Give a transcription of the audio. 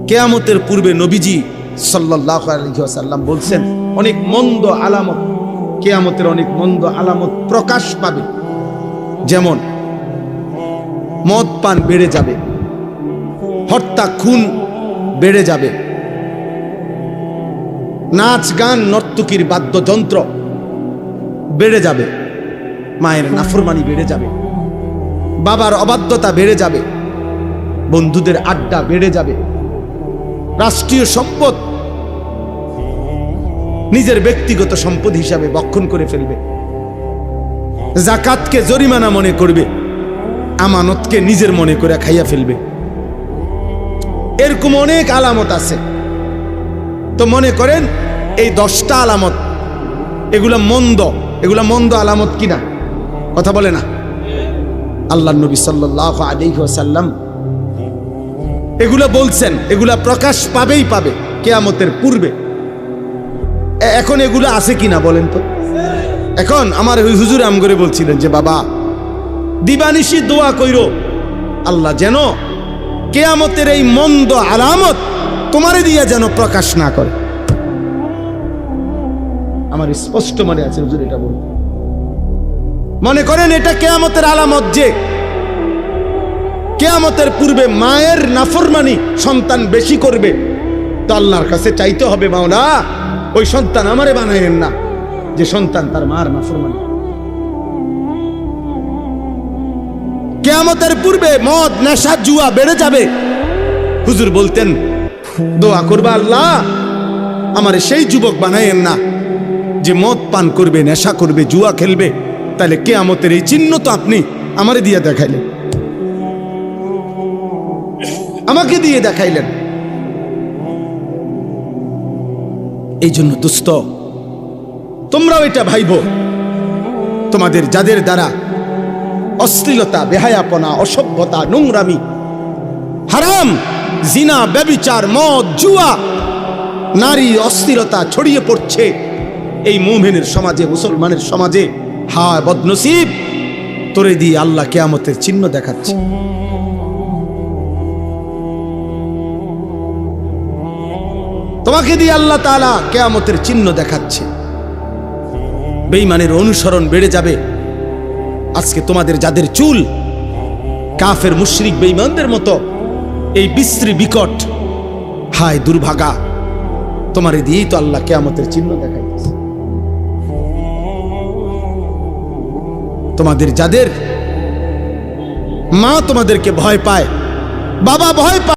কিয়ামতের পূর্বে নবীজি সাল্লাল্লাহু আলাইহি ওয়াসাল্লাম বলছেন অনেক মন্দ আলামত, কিয়ামতের অনেক মন্দ আলামত প্রকাশ পাবে। যেমন মদ পান বেড়ে যাবে, হত্যা খুন বেড়ে যাবে, নাচ গান নর্তকীর বাদ্যযন্ত্র বেড়ে যাবে, মায়ের নাফরমানি বেড়ে যাবে, বাবার অবাধ্যতা বেড়ে যাবে, বন্ধুদের আড্ডা বেড়ে যাবে, রাষ্ট্রীয় সম্পদ নিজের ব্যক্তিগত সম্পদ হিসাবে বক্ষণ করে ফেলবে, যাকাতকে জরিমানা মনে করবে, আমানতকে নিজের মনে করে খাইয়া ফেলবে। এরকম অনেক আলামত আছে। তো মনে করেন এই 10টা আলামত এগুলা মন্দ আলামত কিনা? কথা বলে না। আল্লাহর নবী সাল্লাল্লাহু আলাইহি ওয়াসাল্লাম এগুলা বলছেন, এগুলা প্রকাশ পাবেই পাবে কিয়ামতের পূর্বে। এখন এগুলা আছে কিনা বলেন তো? এখন আমার ওই হুজুর আম করে বলছিলেন যে বাবা দিবানিশি দোয়া কইরো আল্লাহ যেন কিয়ামতের এই মন্দ আলামত তোমারে দিয়া যেন প্রকাশ না করে। আমার স্পষ্ট মনে আছে হুজুর এটা বল। মনে করেন এটা কিয়ামতের আলামত যে কিয়ামতের পূর্বে মায়ের নাফরমানি সন্তান বেশি করবে, তো আল্লাহর কাছে চাইতে হবে মাওলা ওই সন্তান আমারে বানায়েন না যে সন্তান তার মার নাফরমানি। কিয়ামতের পূর্বে মদ নেশা জুয়া বেড়ে যাবে। হুজুর বলতেন দোয়া করবা আল্লাহ আমারে সেই যুবক বানায়েন না যে মদ পান করবে, নেশা করবে, জুয়া খেলবে। তাহলে কিয়ামতের এই চিহ্ন তো আপনি আমারে দিয়ে দেখাইলেন, আমাকে দিয়ে দেখাইলেন। এই জন্য দোস্ত তোমরাও এটা ভাইবো, তোমাদের যাদের দ্বারা অশ্লীলতা, বেহায়াপনা, অসভ্যতা, নোংরামি, হারাম, জিনা, ব্যভিচার, মদ, জুয়া, নারী অস্থিরতা ছড়িয়ে পড়ছে এই মুমিনের সমাজে, মুসলমানের সমাজে, হায় বদনসিব তোরে দিয়ে আল্লাহ কিয়ামতের চিহ্ন দেখাচ্ছে। তোমাকে দিয়ে আল্লাহ তাআলা কিয়ামতের চিহ্ন দেখাচ্ছে। বেঈমানের অনুসরণ বেড়ে যাবে। আজকে তোমাদের যাদের চুল কাফের মুশরিক বেঈমানদের মতো এই বিশ্রী বিকট, হায় দুর্ভাগা, তোমারে দিয়েই তো আল্লাহ কিয়ামতের চিহ্ন দেখাইতেছে। তোমাদের যাদের মা তোমাদেরকে ভয় পায়, বাবা ভয় পায়,